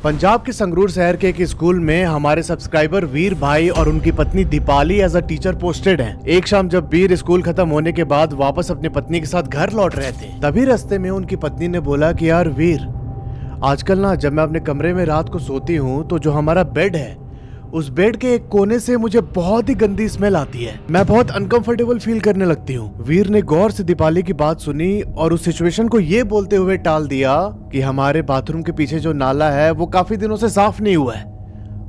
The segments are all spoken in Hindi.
पंजाब के संगरूर शहर के एक स्कूल में हमारे सब्सक्राइबर वीर भाई और उनकी पत्नी Deepali as a teacher posted हैं। एक शाम जब वीर स्कूल खत्म होने के बाद वापस अपनी पत्नी के साथ घर लौट रहे थे, तभी रास्ते में उनकी पत्नी ने बोला कि यार वीर, आजकल ना जब मैं अपने कमरे में रात को सोती हूँ तो जो हमारा बेड है उस बेड के एक कोने से मुझे बहुत ही गंदी स्मेल आती है। मैं बहुत अनकंफर्टेबल फील करने लगती हूँ। वीर ने गौर से दीपाली की बात सुनी और उस सिचुएशन को ये बोलते हुए टाल दिया कि हमारे बाथरूम के पीछे जो नाला है वो काफी दिनों से साफ नहीं हुआ है,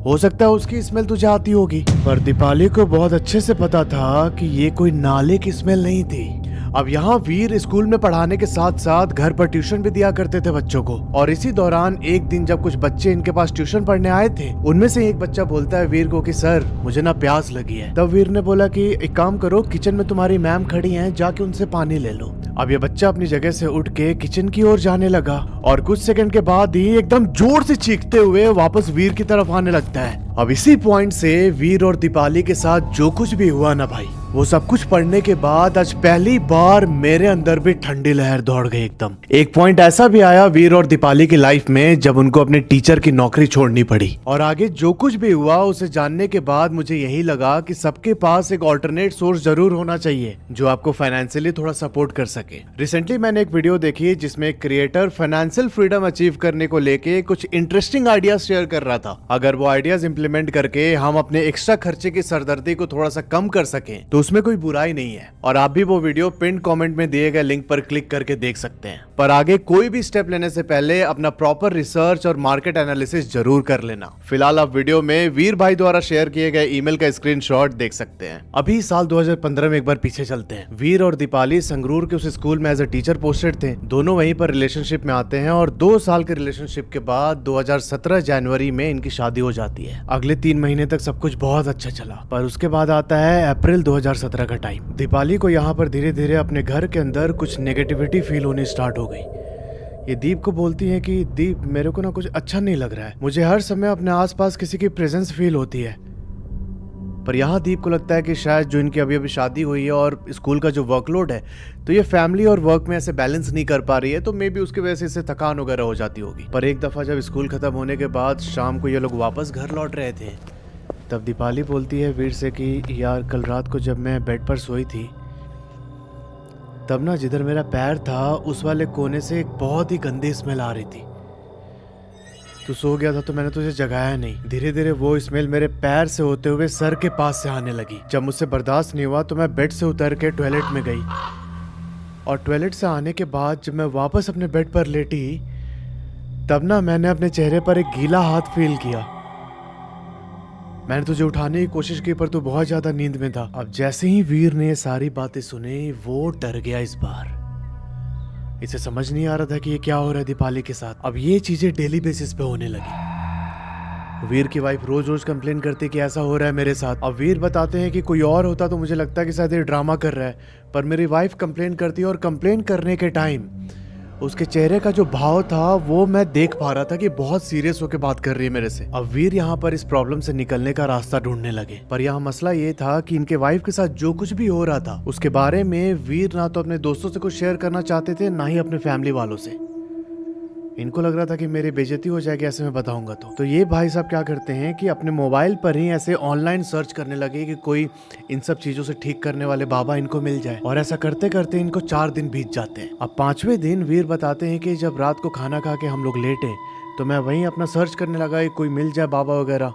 हो सकता है उसकी स्मेल तुझे आती होगी। पर दीपाली को बहुत अच्छे से पता था कि ये कोई नाले की स्मेल नहीं थी। अब यहाँ वीर स्कूल में पढ़ाने के साथ साथ घर पर ट्यूशन भी दिया करते थे बच्चों को। और इसी दौरान एक दिन जब कुछ बच्चे इनके पास ट्यूशन पढ़ने आए थे, उनमें से एक बच्चा बोलता है वीर को कि सर मुझे ना प्यास लगी है। तब वीर ने बोला कि एक काम करो, किचन में तुम्हारी मैम खड़ी हैं, जाके उनसे पानी ले लो। अब ये बच्चा अपनी जगह से उठ के किचन की ओर जाने लगा और कुछ सेकंड के बाद ही एकदम जोर से चीखते हुए वापस वीर की तरफ आने लगता है। अब इसी पॉइंट से वीर और दीपाली के साथ जो कुछ भी हुआ ना भाई, वो सब कुछ पढ़ने के बाद आज पहली बार मेरे अंदर भी ठंडी लहर दौड़ गई एकदम। एक पॉइंट ऐसा भी आया वीर और दीपाली की लाइफ में जब उनको अपने टीचर की नौकरी छोड़नी पड़ी। और आगे जो कुछ भी हुआ उसे जानने के बाद मुझे यही लगा कि सबके पास एक ऑल्टरनेट सोर्स जरूर होना चाहिए जो आपको फाइनेंशियली थोड़ा सपोर्ट कर सके। रिसेंटली मैंने एक वीडियो देखी जिसमें एक क्रिएटर फाइनेंशियल फ्रीडम अचीव करने को लेके कुछ इंटरेस्टिंग आइडियाज शेयर कर रहा था। अगर वो आइडियाज इंप्लीमेंट करके हम अपने एक्स्ट्रा खर्चे की सरदर्दी को थोड़ा सा कम कर सकें तो उसमें कोई बुराई नहीं है। और आप भी वो वीडियो पिन कमेंट में दिए गए लिंक पर क्लिक करके देख सकते हैं। पर आगे कोई भी स्टेप लेने से पहले अपना प्रॉपर रिसर्च और मार्केट एनालिसिस जरूर कर लेना। फिलहाल आप वीडियो में वीर भाई द्वारा शेयर किए गए ईमेल का स्क्रीनशॉट देख सकते हैं। अभी साल 2015 में एक बार पीछे चलते हैं। वीर और दीपाली संगरूर के उस स्कूल में एज अ टीचर पोस्टेड थे। दोनों वहीं पर रिलेशनशिप में आते हैं और 2 साल के रिलेशनशिप के बाद 2017 जनवरी में इनकी शादी हो जाती है। अगले 3 महीने तक सब कुछ बहुत अच्छा चला, पर उसके बाद आता है अप्रैल 2017 का टाइम। दीपाली को यहाँ पर धीरे धीरे अपने घर के अंदर कुछ नेगेटिविटी फील होनी स्टार्ट हो गई। ये दीप को बोलती है कि दीप, मेरे को ना कुछ अच्छा नहीं लग रहा है, मुझे हर समय अपने आसपास किसी की प्रेजेंस फील होती है। पर यहाँ दीप को लगता है कि शायद जो इनकी अभी अभी शादी हुई है और स्कूल का जो वर्कलोड है, तो ये फैमिली और वर्क में ऐसे बैलेंस नहीं कर पा रही है, तो मे बी उसकी वजह से इससे थकान वगैरह हो जाती होगी। पर एक दफा जब स्कूल खत्म होने के बाद शाम को ये लोग वापस घर लौट रहे थे, तब दीपाली बोलती है वीर से कि यार कल रात को जब मैं बेड पर सोई थी, तब ना जिधर मेरा पैर था उस वाले कोने से एक बहुत ही गंदी स्मेल आ रही थी। तू सो गया था तो मैंने तुझे जगाया नहीं। धीरे धीरे वो स्मेल मेरे पैर से होते हुए सर के पास से आने लगी। जब मुझसे बर्दाश्त नहीं हुआ तो मैं बेड से उतर के टॉयलेट में गई और टॉयलेट से आने के बाद जब मैं वापस अपने बेड पर लेटी, तब ना मैंने अपने चेहरे पर एक गीला हाथ फील किया। मैंने तुझे उठाने की कोशिश की पर तू बहुत ज्यादा नींद में था। अब जैसे ही वीर ने ये सारी बातें सुनी, वो डर गया। इस बार इसे समझ नहीं आ रहा था कि ये क्या हो रहा है दीपाली के साथ। अब ये चीजें डेली बेसिस पे होने लगी। वीर की वाइफ रोज रोज कंप्लेन करती है कि ऐसा हो रहा है मेरे साथ। अब वीर बताते हैं कि कोई और होता तो मुझे लगता है कि शायद ये ड्रामा कर रहा है, पर मेरी वाइफ कंप्लेन करती है और कंप्लेन करने के टाइम उसके चेहरे का जो भाव था वो मैं देख पा रहा था कि बहुत सीरियस होकर बात कर रही है मेरे से। अब वीर यहाँ पर इस प्रॉब्लम से निकलने का रास्ता ढूंढने लगे। पर यहाँ मसला ये था कि इनके वाइफ के साथ जो कुछ भी हो रहा था उसके बारे में वीर ना तो अपने दोस्तों से कुछ शेयर करना चाहते थे, ना ही अपने फैमिली वालों से। इनको लग रहा था कि मेरी बेइज्जती हो जाएगी ऐसे मैं बताऊंगा तो ये भाई साहब क्या करते हैं कि अपने मोबाइल पर ही ऐसे ऑनलाइन सर्च करने लगे कि कोई इन सब चीजों से ठीक करने वाले बाबा इनको मिल जाए। और ऐसा करते करते इनको 4 दिन बीत जाते हैं। अब 5वें दिन वीर बताते हैं कि जब रात को खाना खा के हम लोग लेटे तो मैं वहीं अपना सर्च करने लगा कि कोई मिल जाए बाबा वगैरह,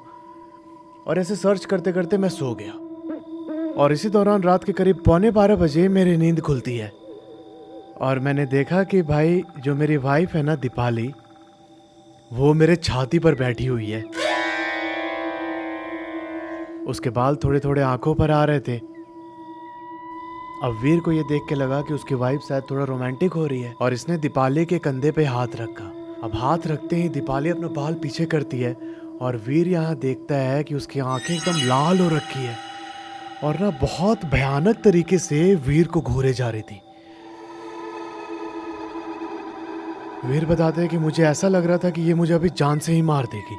और ऐसे सर्च करते करते मैं सो गया। और इसी दौरान रात के करीब 11:15 बजे मेरी नींद खुलती है और मैंने देखा कि भाई जो मेरी वाइफ है ना दीपाली, वो मेरे छाती पर बैठी हुई है। उसके बाल थोड़े थोड़े आंखों पर आ रहे थे। अब वीर को ये देख के लगा कि उसकी वाइफ शायद थोड़ा रोमांटिक हो रही है और इसने दीपाली के कंधे पे हाथ रखा। अब हाथ रखते ही दीपाली अपना बाल पीछे करती है और वीर यहाँ देखता है कि उसकी आंखें एकदम लाल हो रखी है और ना बहुत भयानक तरीके से वीर को घूरे जा रही थी। वीर बताते हैं कि मुझे ऐसा लग रहा था कि ये मुझे अभी जान से ही मार देगी।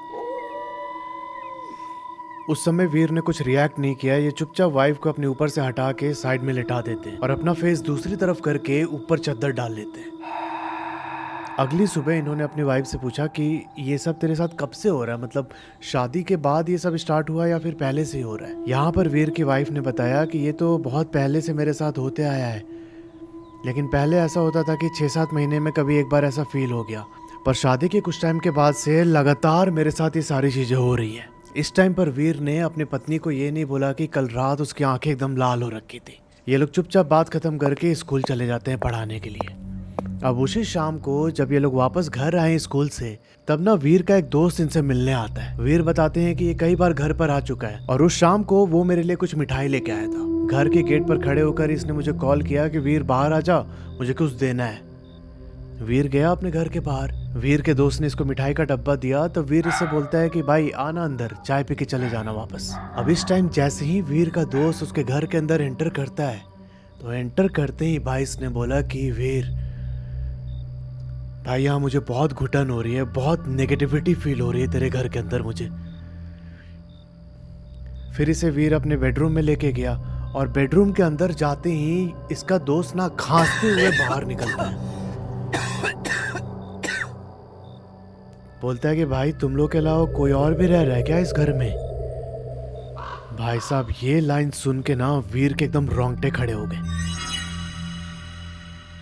उस समय वीर ने कुछ रिएक्ट नहीं किया। ये चुपचाप वाइफ को अपने ऊपर से हटा के साइड में लिटा देते हैं और अपना फेस दूसरी तरफ करके ऊपर चद्दर डाल लेते हैं। अगली सुबह इन्होंने अपनी वाइफ से पूछा कि ये सब तेरे साथ कब से हो रहा है, मतलब शादी के बाद ये सब स्टार्ट हुआ या फिर पहले से ही हो रहा है। यहाँ पर वीर की वाइफ ने बताया कि ये तो बहुत पहले से मेरे साथ होते आया है, लेकिन पहले ऐसा होता था कि 6-7 महीने में कभी एक बार ऐसा फील हो गया, पर शादी के कुछ टाइम के बाद से लगातार मेरे साथ ये सारी चीज़ें हो रही हैं। इस टाइम पर वीर ने अपनी पत्नी को ये नहीं बोला कि कल रात उसकी आंखें एकदम लाल हो रखी थी। ये लोग चुपचाप बात खत्म करके स्कूल चले जाते हैं पढ़ाने के लिए। अब उसी शाम को जब ये लोग वापस घर आए स्कूल से, तब ना वीर का एक दोस्त इनसे मिलने आता है। वीर बताते हैं कि ये कई बार घर पर आ चुका है और उस शाम को वो मेरे लिए कुछ मिठाई लेके आया था। घर के गेट पर खड़े होकर इसने मुझे कॉल किया कि वीर बाहर आ जा, मुझे कुछ देना है। वीर गया अपने घर के बाहर। वीर के दोस्त ने इसको मिठाई का डब्बा दिया तो वीर इससे बोलता है कि भाई आना अंदर, चाय पी के चले जाना वापस। अब इस टाइम जैसे ही वीर का दोस्त उसके घर के अंदर एंटर करता है, तो एंटर करते ही भाई इसने बोला कि वीर भाई यहाँ मुझे बहुत घुटन हो रही है, बहुत नेगेटिविटी फील हो रही है तेरे घर के अंदर मुझे। फिर इसे वीर अपने बेडरूम में लेके गया और बेडरूम के अंदर जाते ही इसका दोस्त ना खांसते हुए बाहर निकलता है। बोलता है कि भाई तुम लोग के अलावा कोई और भी रह रहा है क्या इस घर में। भाई साहब ये लाइन सुन के ना वीर के एकदम रोंगटे खड़े हो गए,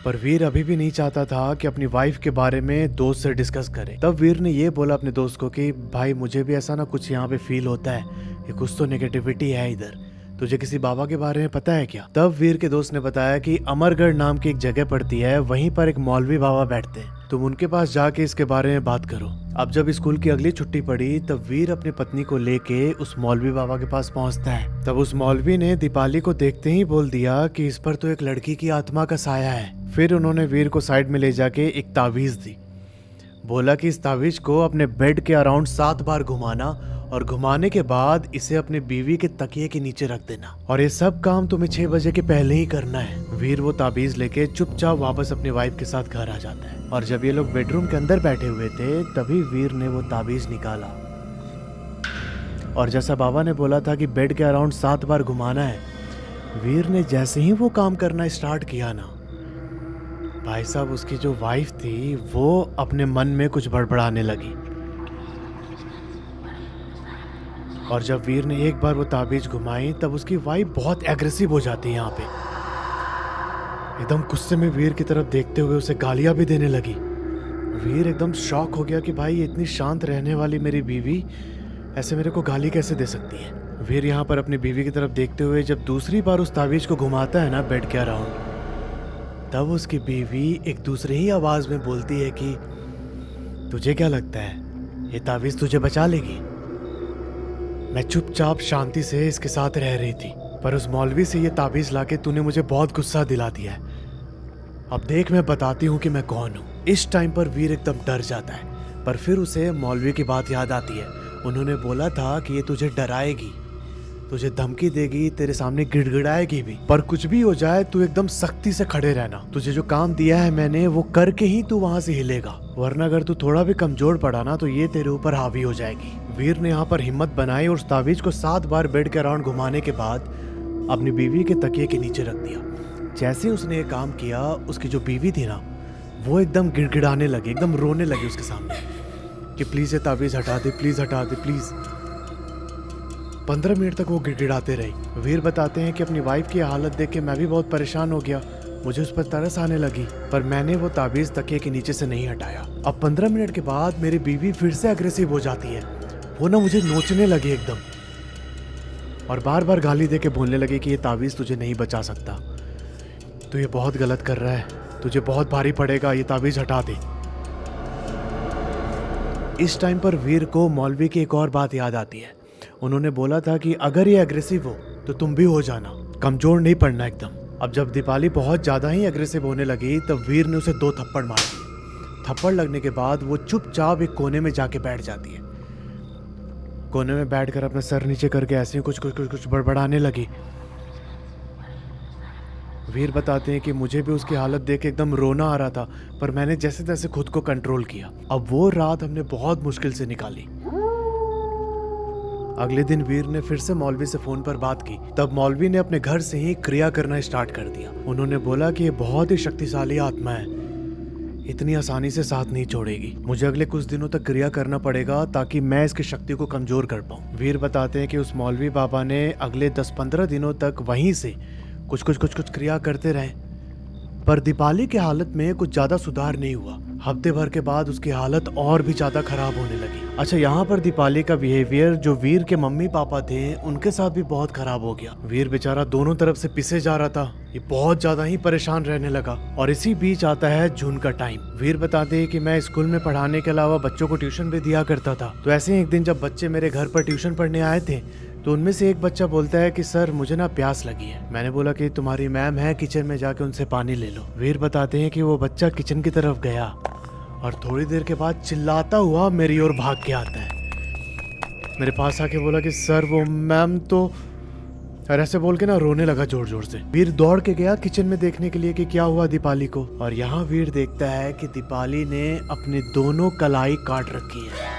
पर वीर अभी भी नहीं चाहता था कि अपनी वाइफ के बारे में दोस्त से डिस्कस करे। तब वीर ने ये बोला अपने दोस्त को कि भाई मुझे भी ऐसा ना कुछ यहाँ पे फील होता है कि कुछ तो नेगेटिविटी है इधर, तुझे किसी बाबा के बारे में पता है क्या। तब वीर के दोस्त ने बताया कि अमरगढ़ नाम की एक जगह पड़ती है, वहीं पर एक मौलवी बाबा बैठते हैं, तुम उनके पास जाके इसके बारे में बात करो। अब जब स्कूल की अगली छुट्टी पड़ी तब वीर अपनी पत्नी को लेके उस मौलवी बाबा के पास पहुंचता है। तब उस मौलवी ने दीपाली को देखते ही बोल दिया कि इस पर तो एक लड़की की आत्मा का साया है। फिर उन्होंने वीर को साइड में ले जाके एक तावीज दी। बोला कि इस तावीज को अपने बेड के अराउंड 7 बार घुमाना और घुमाने के बाद इसे अपने बीवी के तकिए के नीचे रख देना, और ये सब काम तुम्हें 6 बजे के पहले ही करना है। वीर वो ताबीज लेके चुपचाप वापस अपनी वाइफ के साथ घर आ जाता है, और जब ये लोग बेडरूम के अंदर बैठे हुए थे तभी वीर ने वो ताबीज निकाला, और जैसा बाबा ने बोला था कि बेड के अराउंड 7 बार घुमाना है, वीर ने जैसे ही वो काम करना स्टार्ट किया ना, भाई साहब उसकी जो वाइफ थी वो अपने मन में कुछ बड़बड़ाने लगी। और जब वीर ने एक बार वो ताबीज घुमाई तब उसकी वाइफ बहुत एग्रेसिव हो जाती है। यहाँ पे एकदम गुस्से में वीर की तरफ देखते हुए उसे गालियां भी देने लगी। वीर एकदम शॉक हो गया कि भाई इतनी शांत रहने वाली मेरी बीवी ऐसे मेरे को गाली कैसे दे सकती है। वीर यहाँ पर अपनी बीवी की तरफ देखते हुए जब दूसरी बार उस ताबीज को घुमाता है ना बेड के अराउंड, तब उसकी बीवी एक दूसरे ही आवाज में बोलती है कि तुझे क्या लगता है ये ताबीज तुझे बचा लेगी। मैं चुपचाप शांति से इसके साथ रह रही थी, पर उस मौलवी से ये ताबीज लाके तूने मुझे बहुत गुस्सा दिला दिया है। अब देख मैं बताती हूँ कि मैं कौन हूँ। इस टाइम पर वीर एकदम डर जाता है, पर फिर उसे मौलवी की बात याद आती है। उन्होंने बोला था कि ये तुझे डराएगी, तुझे धमकी देगी, तेरे सामने गिड़गिड़ाएगी भी, पर कुछ भी हो जाए तू एकदम सख्ती से खड़े रहना। तुझे जो काम दिया है मैंने वो करके ही तू वहां से हिलेगा, वरना अगर तू थोड़ा भी कमजोर पड़ा ना तो ये तेरे ऊपर हावी हो जाएगी। वीर ने यहाँ पर हिम्मत बनाई और उस तावीज को 7 बार बेड के अराउंड घुमाने के बाद अपनी बीवी के तकिए के नीचे रख दिया। जैसे उसने ये काम किया, उसकी जो बीवी थी ना वो एकदम गिड़गिड़ाने लगी, एकदम रोने लगी उसके सामने कि प्लीज ये तावीज हटा दे, प्लीज हटा दे, प्लीज। 15 मिनट तक वो गिड़गिड़ाते रही। वीर बताते हैं कि अपनी वाइफ की हालत देख के मैं भी बहुत परेशान हो गया, मुझे उस पर तरस आने लगी, पर मैंने वो ताबीज तकिए के नीचे से नहीं हटाया। अब 15 मिनट के बाद मेरी बीवी फिर से अग्रेसिव हो जाती है। वो ना मुझे नोचने लगी एकदम, और बार बार गाली दे के बोलने लगी कि ये ताबीज तुझे नहीं बचा सकता, तू ये बहुत गलत कर रहा है, तुझे बहुत भारी पड़ेगा, ये ताबीज हटा दे। इस टाइम पर वीर को मौलवी की एक और बात याद आती है। उन्होंने बोला था कि अगर ये एग्रेसिव हो तो तुम भी हो जाना, कमजोर नहीं पड़ना एकदम। अब जब दीपाली बहुत ज्यादा ही एग्रेसिव होने लगी तब वीर ने उसे 2 थप्पड़ मार दिए। थप्पड़ लगने के बाद वो चुपचाप एक कोने में जाके बैठ जाती है। कोने में बैठकर अपना सर नीचे करके ऐसे ही कुछ बड़बड़ाने लगी। वीर बताते हैं कि मुझे भी उसकी हालत देख के एकदम रोना आ रहा था, पर मैंने जैसे तैसे खुद को कंट्रोल किया। अब वो रात हमने बहुत मुश्किल से निकाली। अगले दिन वीर ने फिर से मौलवी से फोन पर बात की। तब मौलवी ने अपने घर से ही क्रिया करना स्टार्ट कर दिया। उन्होंने बोला कि ये बहुत ही शक्तिशाली आत्मा है, इतनी आसानी से साथ नहीं छोड़ेगी। मुझे अगले कुछ दिनों तक क्रिया करना पड़ेगा ताकि मैं इसकी शक्ति को कमजोर कर पाऊँ। वीर बताते हैं कि उस मौलवी बाबा ने अगले 10-15 दिनों तक वहीं से कुछ क्रिया करते रहे, पर दीपाली की हालत में कुछ ज्यादा सुधार नहीं हुआ। हफ्ते भर के बाद उसकी हालत और भी ज्यादा खराब होने लगी। अच्छा, यहाँ पर दीपाली का बिहेवियर जो वीर के मम्मी पापा थे उनके साथ भी बहुत खराब हो गया। वीर बेचारा दोनों तरफ से पिसे जा रहा था, ये बहुत ज्यादा ही परेशान रहने लगा। और इसी बीच आता है जून का टाइम। वीर बताते हैं कि मैं स्कूल में पढ़ाने के अलावा बच्चों को ट्यूशन भी दिया करता था। तो ऐसे ही एक दिन जब बच्चे मेरे घर पर ट्यूशन पढ़ने आए थे तो उनमें से एक बच्चा बोलता है कि सर मुझे ना प्यास लगी है। मैंने बोला कि तुम्हारी मैम है किचन में, जाके उनसे पानी ले लो। वीर बताते हैं कि वो बच्चा किचन की तरफ गया और थोड़ी देर के बाद चिल्लाता हुआ मेरी ओर भाग के आता है। मेरे पास आके बोला कि सर वो मैम तो, और ऐसे बोल के ना रोने लगा जोर जोर से। वीर दौड़ के गया किचन में देखने के लिए कि क्या हुआ दीपाली को। और यहाँ वीर देखता है कि दीपाली ने अपनी दोनों कलाई काट रखी है।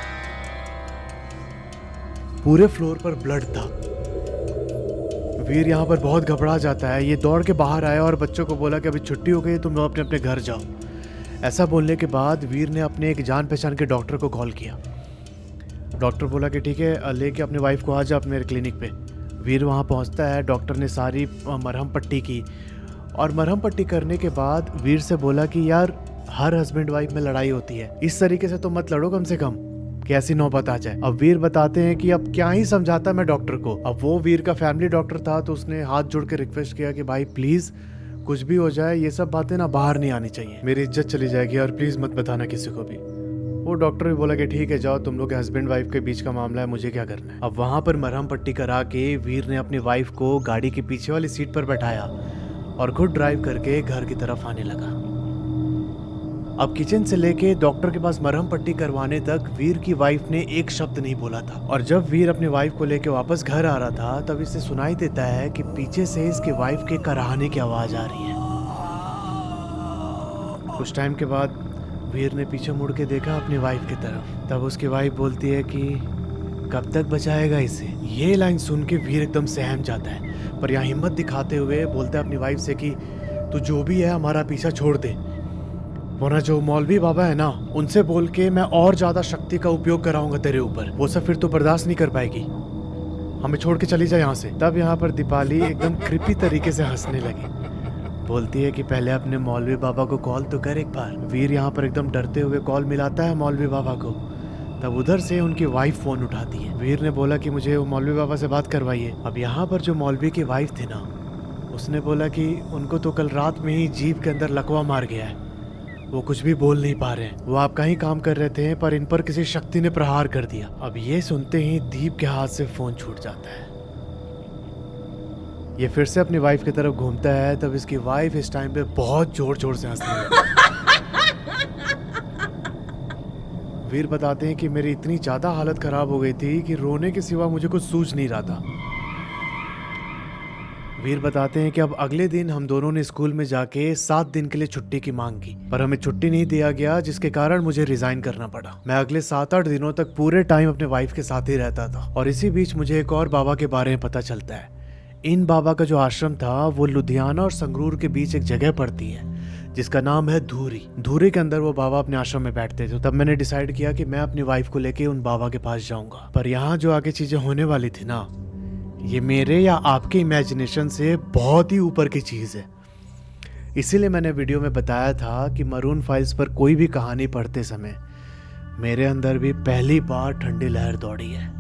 पूरे फ्लोर पर ब्लड था। वीर यहाँ पर बहुत घबरा जाता है। ये दौड़ के बाहर आया और बच्चों को बोला कि अभी छुट्टी हो गई, तुम लोग अपने अपने घर जाओ। ऐसा बोलने के बाद वीर ने अपने एक जान पहचान के डॉक्टर को कॉल किया। डॉक्टर बोला कि ठीक है, लेके अपने वाइफ को आ जा मेरे क्लिनिक पे। वीर वहाँ पहुँचता है। डॉक्टर ने सारी मरहम पट्टी की और मरहम पट्टी करने के बाद वीर से बोला कि यार हर हस्बैंड वाइफ में लड़ाई होती है, इस तरीके से तो मत लड़ो कम से कम, कैसी नौबत आ जाए। अब वीर बताते हैं कि अब क्या ही समझाता मैं डॉक्टर को। अब वो वीर का फैमिली डॉक्टर था तो उसने हाथ जोड़ के रिक्वेस्ट किया कि भाई प्लीज कुछ भी हो जाए ये सब बातें ना बाहर नहीं आनी चाहिए, मेरी इज्जत चली जाएगी और प्लीज मत बताना किसी को भी। वो डॉक्टर भी बोला कि ठीक है जाओ, तुम लोग के हस्बैंड वाइफ के बीच का मामला है, मुझे क्या करना है। अब वहां पर मरहम पट्टी करा के वीर ने अपनी वाइफ को गाड़ी के पीछे वाली सीट पर बैठाया और खुद ड्राइव करके घर की तरफ आने लगा। अब किचन से लेके डॉक्टर के पास मरहम पट्टी करवाने तक वीर की वाइफ ने एक शब्द नहीं बोला था। और जब वीर अपनी वाइफ को लेके वापस घर आ रहा था तब इसे सुनाई देता है कि पीछे से इसकी वाइफ के कराहने की आवाज आ रही है। कुछ टाइम के बाद वीर ने पीछे मुड़ के देखा अपनी वाइफ की तरफ। तब उसकी वाइफ बोलती है कि कब तक बचाएगा इसे। ये लाइन सुन के वीर एकदम सहम जाता है, पर यहाँ हिम्मत दिखाते हुए बोलता है अपनी वाइफ से कि तू जो भी है हमारा पीछा छोड़ दे, वरना जो मौलवी बाबा है ना उनसे बोल के मैं और ज्यादा शक्ति का उपयोग कराऊंगा तेरे ऊपर, वो सब फिर तो बर्दाश्त नहीं कर पाएगी, हमें छोड़ के चली जाए यहाँ से। तब यहाँ पर दीपाली एकदम कृपी तरीके से हंसने लगी, बोलती है कि पहले अपने मौलवी बाबा को कॉल तो कर एक बार। वीर यहाँ पर एकदम डरते हुए कॉल मिलाता है मौलवी बाबा को। तब उधर से उनकी वाइफ फोन उठाती है। वीर ने बोला कि मुझे वो मौलवी बाबा से बात करवाइए। अब यहाँ पर जो मौलवी की वाइफ थी ना, उसने बोला कि उनको तो कल रात में ही जीभ के अंदर लकवा मार गया है, वो कुछ भी बोल नहीं पा रहे हैं, वो आपका ही काम कर रहे थे पर इन पर किसी शक्ति ने प्रहार कर दिया। अब ये सुनते ही दीप के हाथ से फोन छूट जाता है। ये फिर से अपनी वाइफ की तरफ घूमता है। तब इसकी वाइफ इस टाइम पे बहुत जोर जोर से हंसने लगती है। वीर बताते हैं कि मेरी इतनी ज्यादा हालत खराब हो गई थी कि रोने के सिवा मुझे कुछ सूझ नहीं रहा था। वीर बताते हैं कि अब अगले दिन हम दोनों ने स्कूल में जाके 7 दिन के लिए छुट्टी की मांग की, पर हमें छुट्टी नहीं दिया गया, जिसके कारण मुझे रिजाइन करना पड़ा। मैं अगले 7-8 दिनों तक पूरे टाइम अपने वाइफ के साथ ही रहता था। और इसी बीच मुझे एक और बाबा के बारे में पता चलता है। इन बाबा का जो आश्रम था वो लुधियाना और संगरूर के बीच एक जगह पड़ती है जिसका नाम है धूरी। धूरी के अंदर वो बाबा अपने आश्रम में बैठते थे। तब मैंने डिसाइड किया कि मैं अपनी वाइफ को लेके उन बाबा के पास जाऊंगा। पर यहाँ जो आगे चीजें होने वाली थी ना, ये मेरे या आपके इमेजिनेशन से बहुत ही ऊपर की चीज है। इसीलिए मैंने वीडियो में बताया था कि मरून फाइल्स पर कोई भी कहानी पढ़ते समय मेरे अंदर भी पहली बार ठंडी लहर दौड़ी है।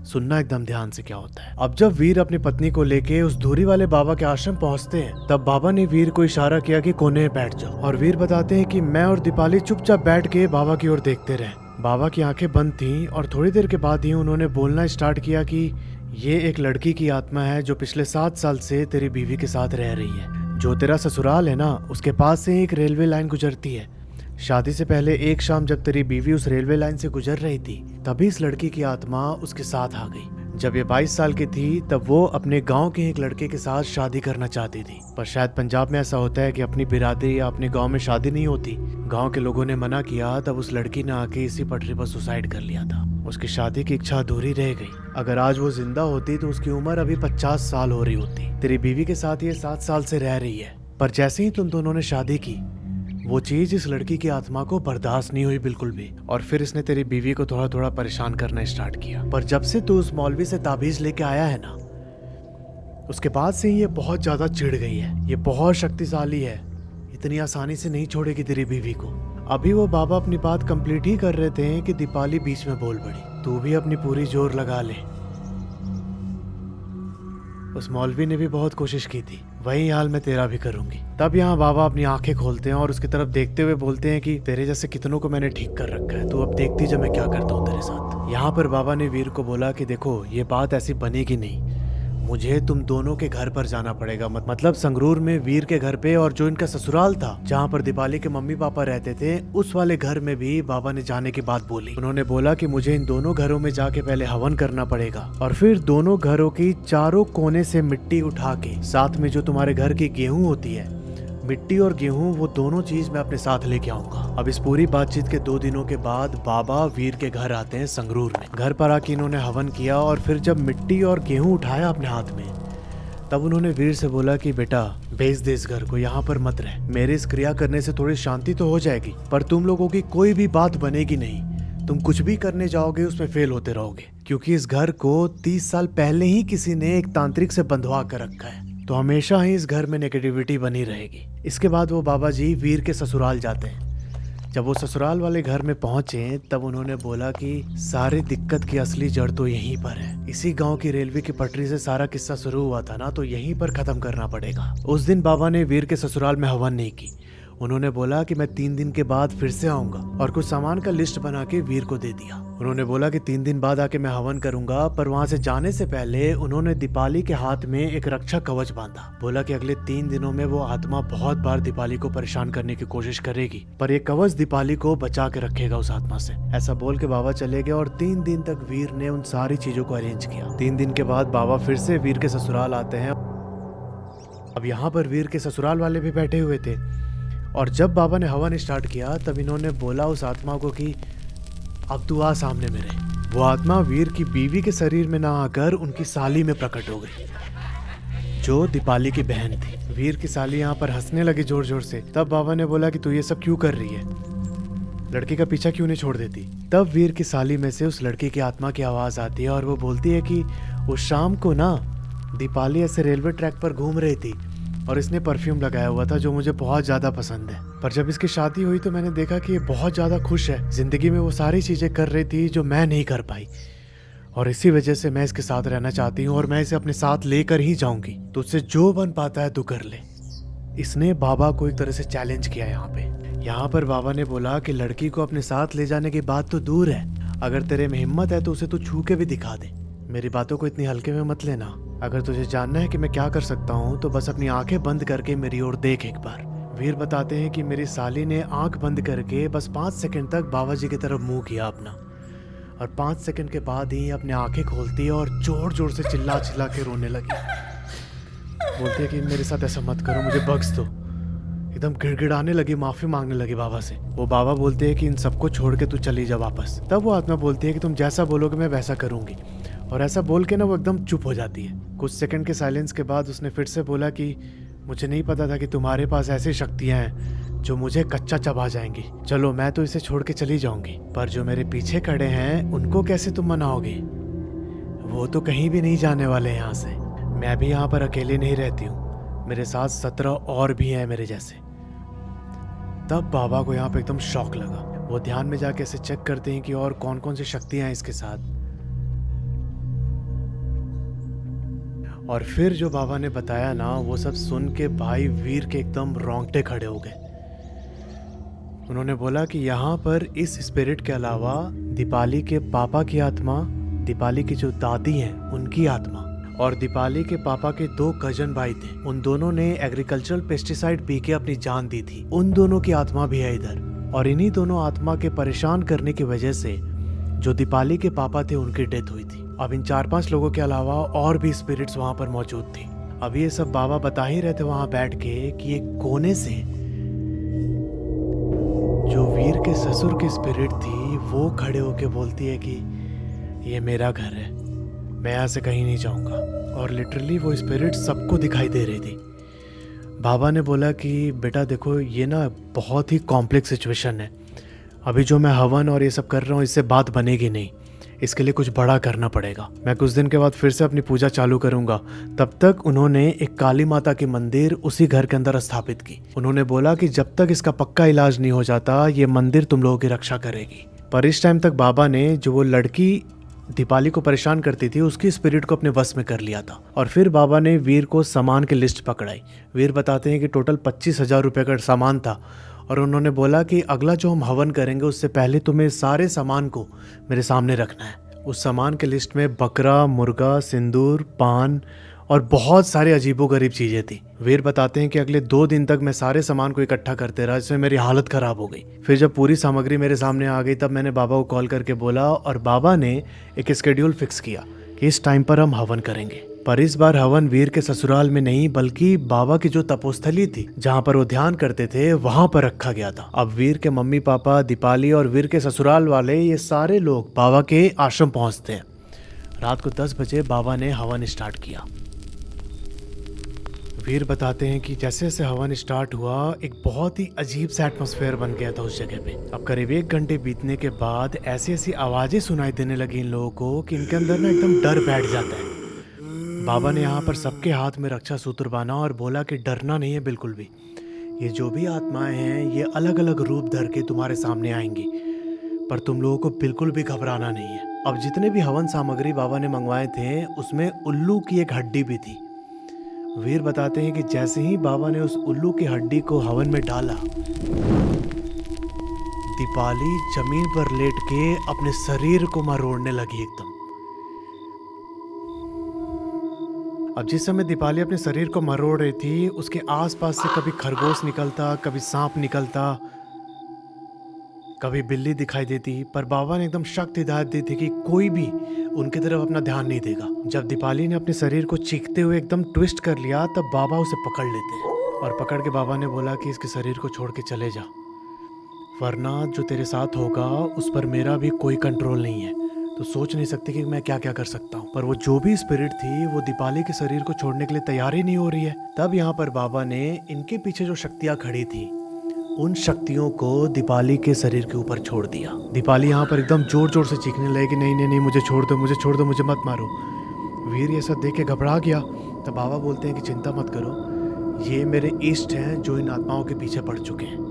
सुनना एकदम ध्यान से क्या होता है। अब जब वीर अपनी पत्नी को लेके उस धूरी वाले बाबा के आश्रम पहुंचते हैं तब बाबा ने वीर को इशारा किया कि कोने में बैठ जाओ। और वीर बताते हैं कि मैं और दीपाली चुपचाप बैठ के बाबा की ओर देखते रहे। बाबा की आंखें बंद थीं और थोड़ी देर के बाद ही उन्होंने बोलना स्टार्ट किया कि ये एक लड़की की आत्मा है जो पिछले 7 साल से तेरी बीवी के साथ रह रही है। जो तेरा ससुराल है ना, उसके पास से एक रेलवे लाइन गुजरती है। शादी से पहले एक शाम जब तेरी बीवी उस रेलवे लाइन से गुजर रही थी तभी इस लड़की की आत्मा उसके साथ आ गई। जब ये 22 साल की थी तब वो अपने गांव के एक लड़के के साथ शादी करना चाहती थी, पर शायद पंजाब में ऐसा होता है कि अपनी बिरादरी या अपने गांव में शादी नहीं होती। गांव के लोगों ने मना किया, तब उस लड़की ने आके इसी पटरी पर सुसाइड कर लिया था। उसकी शादी की इच्छा अधूरी रह गई। अगर आज वो जिंदा होती तो उसकी उम्र अभी 50 साल हो रही होती। तेरी बीवी के साथ ये 7 साल से रह रही है, पर जैसे ही तुम दोनों ने शादी की वो चीज इस लड़की की आत्मा को बर्दाश्त नहीं हुई बिल्कुल भी, और फिर इसने तेरी बीवी को थोड़ा थोड़ा परेशान करना स्टार्ट किया। पर जब से तू उस मौलवी से ताबीज लेके आया है ना, उसके बाद से ही ये बहुत ज्यादा चिढ़ गई है। ये बहुत शक्तिशाली है, इतनी आसानी से नहीं छोड़ेगी तेरी बीवी को। अभी वो बाबा अपनी बात कंप्लीट ही कर रहे थे कि दीपाली बीच में बोल पड़ी, तू भी अपनी पूरी जोर लगा ले। उस मौलवी ने भी बहुत कोशिश की थी, वही हाल मैं तेरा भी करूंगी। तब यहाँ बाबा अपनी आंखें खोलते हैं और उसकी तरफ देखते हुए बोलते हैं कि तेरे जैसे कितनों को मैंने ठीक कर रखा है, तू अब देखती जब मैं क्या करता हूँ तेरे साथ। यहाँ पर बाबा ने वीर को बोला कि देखो ये बात ऐसी बनेगी नहीं, मुझे तुम दोनों के घर पर जाना पड़ेगा। मतलब संगरूर में वीर के घर पे, और जो इनका ससुराल था जहाँ पर दीपाली के मम्मी पापा रहते थे, उस वाले घर में भी बाबा ने जाने की बात बोली। उन्होंने बोला कि मुझे इन दोनों घरों में जाके पहले हवन करना पड़ेगा, और फिर दोनों घरों की चारों कोने से मिट्टी उठा के, साथ में जो तुम्हारे घर की गेहूं होती है, मिट्टी और गेहूं, वो दोनों चीज मैं अपने साथ लेके आऊंगा। अब इस पूरी बातचीत के 2 दिनों के बाद बाबा वीर के घर आते हैं संगरूर में। घर पर आके इन्होंने हवन किया, और फिर जब मिट्टी और गेहूं उठाया अपने हाथ में, तब उन्होंने वीर से बोला कि बेटा भेज दे इस घर को, यहाँ पर मत रह। मेरे इस क्रिया करने से थोड़ी शांति तो हो जाएगी, पर तुम लोगों की कोई भी बात बनेगी नहीं। तुम कुछ भी करने जाओगे उसमें फेल होते रहोगे, क्योंकि इस घर को 30 साल पहले ही किसी ने एक तांत्रिक से बंधवा कर रखा है, तो हमेशा ही इस घर में नेगेटिविटी बनी रहेगी। इसके बाद वो बाबा जी वीर के ससुराल जाते हैं। जब वो ससुराल वाले घर में पहुंचे, तब उन्होंने बोला कि सारी दिक्कत की असली जड़ तो यहीं पर है। इसी गांव की रेलवे की पटरी से सारा किस्सा शुरू हुआ था ना, तो यहीं पर खत्म करना पड़ेगा। उस दिन बाबा ने वीर के ससुराल में हवन नहीं की। उन्होंने बोला कि मैं 3 दिन के बाद फिर से आऊंगा, और कुछ सामान का लिस्ट बना के वीर को दे दिया। उन्होंने बोला कि 3 दिन बाद आके मैं हवन करूंगा, पर वहां से जाने से पहले उन्होंने दीपाली के हाथ में एक रक्षा कवच बांधा। बोला कि अगले 3 दिनों में वो आत्मा बहुत बार दीपाली को परेशान करने की कोशिश करेगी, पर ये कवच दीपाली को बचा के रखेगा उस आत्मा से। ऐसा बोल के बाबा चले गए, और 3 दिन तक वीर ने उन सारी चीजों को अरेंज किया। 3 दिन के बाद बाबा फिर से वीर के ससुराल आते हैं। अब यहाँ पर वीर के ससुराल वाले भी बैठे हुए थे, और जब बाबा ने हवन स्टार्ट किया, तब इन्होंने बोला उस आत्मा को कि अब तू आ सामने मेरे। वो आत्मा वीर की बीवी के शरीर में ना आकर उनकी साली में प्रकट हो गई, जो दीपाली की बहन थी। वीर की साली यहाँ पर हंसने लगी जोर जोर से। तब बाबा ने बोला कि तू ये सब क्यों कर रही है, लड़की का पीछा क्यों नहीं छोड़ देती। तब वीर की साली में से उस लड़की की आत्मा की आवाज आती है, और वो बोलती है कि उस शाम को ना दीपाली ऐसे रेलवे ट्रैक पर घूम रही थी, और इसने परफ्यूम लगाया हुआ था जो मुझे बहुत ज्यादा पसंद है। पर जब इसकी शादी हुई तो मैंने देखा कि ये बहुत ज्यादा खुश है, जिंदगी में वो सारी चीजें कर रही थी जो मैं नहीं कर पाई, और इसी वजह से मैं इसके साथ रहना चाहती हूँ, और मैं इसे अपने साथ लेकर ही जाऊंगी। तो उससे जो बन पाता है तू कर ले। इसने बाबा को एक तरह से चैलेंज किया यहाँ पर बाबा ने बोला कि लड़की को अपने साथ ले जाने की बात तो दूर है, अगर तेरे में हिम्मत है तो उसे तू छू के भी दिखा दे। मेरी बातों को इतनी हल्के में मत लेना। अगर तुझे जानना है कि मैं क्या कर सकता हूँ, तो बस अपनी आंखें बंद करके मेरी ओर देख एक बार। वीर बताते हैं कि मेरी साली ने आंख बंद करके बस 5 सेकंड तक बाबा जी की तरफ मुंह किया अपना, और 5 सेकंड के बाद ही अपनी आंखें खोलती है और जोर जोर से चिल्ला चिल्ला के रोने लगी। बोलते हैं कि मेरे साथ ऐसा मत करो, मुझे बख्श दो। एकदम गिड़गिड़ाने लगी, माफी मांगने लगी बाबा से। वो बाबा बोलते हैं कि इन सबको छोड़ के तू चली जा वापस। तब वो आत्मा बोलती है कि तुम जैसा बोलोगे मैं वैसा करूंगी, और ऐसा बोल के ना वो एकदम चुप हो जाती है। कुछ सेकंड के साइलेंस के बाद उसने फिर से बोला कि मुझे नहीं पता था कि तुम्हारे पास ऐसी शक्तियां हैं जो मुझे कच्चा चबा जाएंगी। चलो मैं तो इसे छोड़ के चली जाऊंगी, पर जो मेरे पीछे खड़े हैं उनको कैसे तुम मनाओगे? वो तो कहीं भी नहीं जाने वाले यहाँ से। मैं भी यहाँ पर अकेले नहीं रहती हूँ, मेरे साथ 17 और भी हैं मेरे जैसे। तब बाबा को यहाँ पे एकदम शॉक लगा। वो ध्यान में जाके ऐसे चेक करते हैं कि और कौन कौन सी शक्तियां हैं इसके साथ। और फिर जो बाबा ने बताया ना, वो सब सुन के भाई वीर के एकदम रोंगटे खड़े हो गए। उन्होंने बोला कि यहाँ पर इस स्पिरिट के अलावा दीपाली के पापा की आत्मा, दीपाली की जो दादी हैं उनकी आत्मा, और दीपाली के पापा के 2 कजन भाई थे, उन दोनों ने एग्रीकल्चरल पेस्टिसाइड पी के अपनी जान दी थी। उन दोनों की आत्मा भी है इधर, और इन्हीं दोनों आत्मा के परेशान करने की वजह से जो दीपाली के पापा थे उनकी डेथ हुई थी। अब इन 4-5 लोगों के अलावा और भी स्पिरिट्स वहां पर मौजूद थी। अब ये सब बाबा बता ही रहे थे वहां बैठ के कि एक कोने से जो वीर के ससुर की स्पिरिट थी वो खड़े होके बोलती है कि ये मेरा घर है, मैं यहाँ से कहीं नहीं जाऊंगा। और लिटरली वो स्पिरिट सबको दिखाई दे रही थी। बाबा ने बोला कि बेटा देखो, ये ना बहुत ही कॉम्प्लेक्स सिचुएशन है। अभी जो मैं हवन और ये सब कर रहा हूँ, इससे बात बनेगी नहीं। इसके लिए कुछ बड़ा करना पड़ेगा। मैं कुछ दिन के बाद फिर से अपनी पूजा चालू करूंगा। तब तक उन्होंने एक काली माता की मंदिर उसी घर के अंदर स्थापित की। उन्होंने बोला कि जब तक इसका पक्का इलाज नहीं हो जाता, ये मंदिर तुम लोगों की रक्षा करेगी। पर इस टाइम तक बाबा ने जो वो लड़की दीपाली को परेशान करती थी, उसकी स्पिरिट को अपने वश में कर लिया था। और फिर बाबा ने वीर को सामान की लिस्ट पकड़ाई। वीर बताते हैं कि टोटल 25,000 रुपये का सामान था। और उन्होंने बोला कि अगला जो हम हवन करेंगे उससे पहले तुम्हें सारे सामान को मेरे सामने रखना है। उस सामान के लिस्ट में बकरा, मुर्गा, सिंदूर, पान और बहुत सारी अजीबोगरीब चीज़ें थी। वीर बताते हैं कि अगले 2 दिन तक मैं सारे सामान को इकट्ठा करते रहा, जिसमें मेरी हालत ख़राब हो गई। फिर जब पूरी सामग्री मेरे सामने आ गई, तब मैंने बाबा को कॉल करके बोला और बाबा ने एक शेड्यूल फिक्स किया कि इस टाइम पर हम हवन करेंगे। पर इस बार हवन वीर के ससुराल में नहीं, बल्कि बाबा की जो तपोस्थली थी, जहाँ पर वो ध्यान करते थे, वहां पर रखा गया था। अब वीर के मम्मी पापा, दीपाली और वीर के ससुराल वाले, ये सारे लोग बाबा के आश्रम पहुंचते हैं। रात को 10 बजे बाबा ने हवन स्टार्ट किया। वीर बताते हैं कि जैसे जैसे हवन स्टार्ट हुआ, एक बहुत ही अजीब सा एटमॉस्फेयर बन गया था उस जगह पे। अब करीब 1 घंटे बीतने के बाद ऐसी ऐसी आवाजें सुनाई देने लगी इन लोगों को कि इनके अंदर ना एकदम डर बैठ जाता है। बाबा ने यहाँ पर सबके हाथ में रक्षा सूत्र बांधा और बोला कि डरना नहीं है बिल्कुल भी। ये जो भी आत्माएं हैं, ये अलग अलग रूप धर के तुम्हारे सामने आएंगी, पर तुम लोगों को बिल्कुल भी घबराना नहीं है। अब जितने भी हवन सामग्री बाबा ने मंगवाए थे, उसमें उल्लू की एक हड्डी भी थी। वीर बताते हैं कि जैसे ही बाबा ने उस उल्लू की हड्डी को हवन में डाला, दीपाली जमीन पर लेट के अपने शरीर को मरोड़ने लगी एकदम। अब जिस समय दीपाली अपने शरीर को मरोड़ रही थी, उसके आसपास से कभी खरगोश निकलता, कभी सांप निकलता, कभी बिल्ली दिखाई देती। पर बाबा ने एकदम सख्त हिदायत दी थी कि कोई भी उनकी तरफ अपना ध्यान नहीं देगा। जब दीपाली ने अपने शरीर को चीखते हुए एकदम ट्विस्ट कर लिया, तब बाबा उसे पकड़ लेते और पकड़ के बाबा ने बोला कि इसके शरीर को छोड़ के चले जा, वरना जो तेरे साथ होगा उस पर मेरा भी कोई कंट्रोल नहीं है। तो सोच नहीं सकती कि मैं क्या क्या कर सकता हूँ। पर वो जो भी स्पिरिट थी, वो दीपाली के शरीर को छोड़ने के लिए तैयार ही नहीं हो रही है। तब यहाँ पर बाबा ने इनके पीछे जो शक्तियाँ खड़ी थी, उन शक्तियों को दीपाली के शरीर के ऊपर छोड़ दिया। दीपाली यहाँ पर एकदम जोर जोर से चीखने लगी कि नहीं नहीं नहीं, मुझे छोड़ दो, मुझे छोड़ दो, मुझे मत मारो। वीर ये सब देख के घबरा गया। तब बाबा बोलते हैं कि चिंता मत करो, ये मेरे इष्ट हैं जो इन आत्माओं के पीछे पड़ चुके हैं,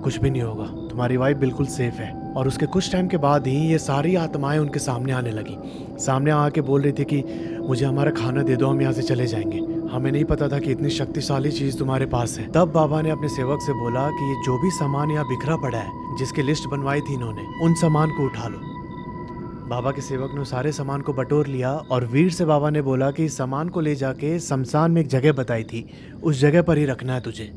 कुछ भी नहीं होगा, तुम्हारी वाइफ बिल्कुल सेफ है। और उसके कुछ टाइम के बाद ही ये सारी आत्माएं उनके सामने आने लगी। सामने आके बोल रही थी कि मुझे हमारा खाना दे दो, हम यहाँ से चले जाएंगे, हमें नहीं पता था कि इतनी शक्तिशाली चीज तुम्हारे पास है। तब बाबा ने अपने सेवक से बोला कि ये जो भी सामान यहाँ बिखरा पड़ा है, जिसकी लिस्ट बनवाई थी इन्होंने, उन सामान को उठा लो। बाबा के सेवक ने सारे सामान को बटोर लिया और वीर से बाबा ने बोला कि इस सामान को ले जाके शमशान में एक जगह बताई थी, उस जगह पर ही रखना है तुझे,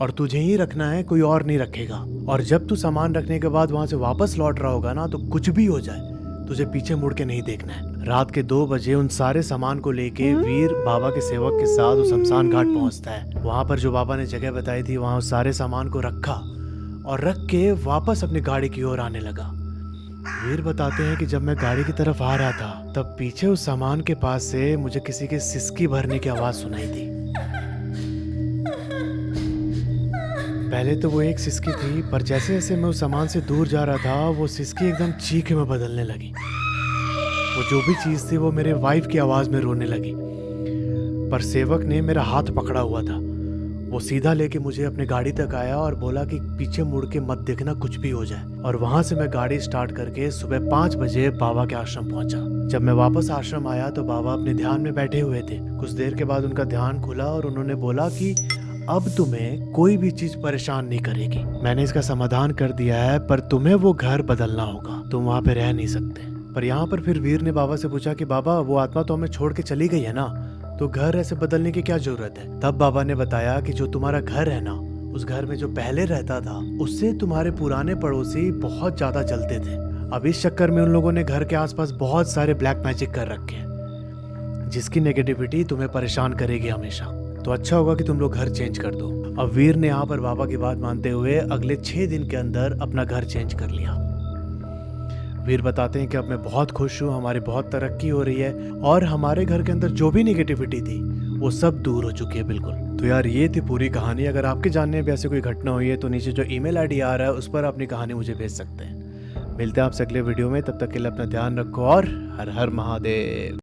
और तुझे ही रखना है, कोई और नहीं रखेगा। और जब तू सामान रखने के बाद वहां से वापस लौट रहा होगा ना, तो कुछ भी हो जाए, तुझे पीछे मुड़ के नहीं देखना है। रात के 2 बजे उन सारे सामान को लेके वीर बाबा के सेवक के साथ उस शमशान घाट पहुंचता है। वहां पर जो बाबा ने जगह बताई थी, वहां उस सारे सामान को रखा और रख के वापस अपनी गाड़ी की ओर आने लगा। वीर बताते हैं कि जब मैं गाड़ी की तरफ आ रहा था, तब पीछे उस सामान के पास से मुझे किसी के सिसकी भरने की आवाज सुनाई दी। पहले तो वो एक सिसकी थी, पर जैसे जैसे मैं उस सामान से दूर जा रहा था, वो सिसकी एकदम चीख में बदलने लगी। वो जो भी चीज थी, वो मेरे वाइफ की आवाज में रोने लगी। पर सेवक ने मेरा हाथ पकड़ा हुआ था। वो सीधा लेके मुझे अपने गाड़ी तक आया और बोला कि पीछे मुड़ के मत देखना, कुछ भी हो जाए। और वहां से मैं गाड़ी स्टार्ट करके सुबह 5 बजे बाबा के आश्रम पहुंचा। जब मैं वापस आश्रम आया तो बाबा अपने ध्यान में बैठे हुए थे। कुछ देर के बाद उनका ध्यान खुला और उन्होंने बोला कि अब तुम्हें कोई भी चीज परेशान नहीं करेगी, मैंने इसका समाधान कर दिया है, पर तुम्हें वो घर बदलना होगा, तुम वहां पे रह नहीं सकते। पर यहाँ पर फिर वीर ने बाबा से पूछा कि बाबा, वो आत्मा तो हमें छोड़ के चली गई है ना, तो घर ऐसे बदलने की क्या जरूरत है। तब बाबा ने बताया कि जो तुम्हारा घर है ना, उस घर में जो पहले रहता था, उससे तुम्हारे पुराने पड़ोसी बहुत ज्यादा जलते थे। अब इस चक्कर में उन लोगों ने घर के आसपास बहुत सारे ब्लैक मैजिक कर रखे हैं, जिसकी नेगेटिविटी तुम्हें परेशान करेगी हमेशा। तो अच्छा होगा कि तुम लोग घर चेंज कर दो। अब वीर ने यहाँ पर बाबा की बात मानते हुए अगले 6 दिन के अंदर अपना घर चेंज कर लिया। वीर बताते हैं कि अब मैं बहुत खुश हूँ, हमारी बहुत तरक्की हो रही है और हमारे घर के अंदर जो भी नेगेटिविटी थी, वो सब दूर हो चुकी है बिल्कुल। तो यार ये थी पूरी कहानी। अगर आपके जानने में भी ऐसी कोई घटना हुई है तो नीचे जो ईमेल आईडी आ रहा है उस पर अपनी कहानी मुझे भेज सकते हैं। मिलते हैं आपसे अगले वीडियो में, तब तक के लिए अपना ध्यान रखो और हर हर महादेव।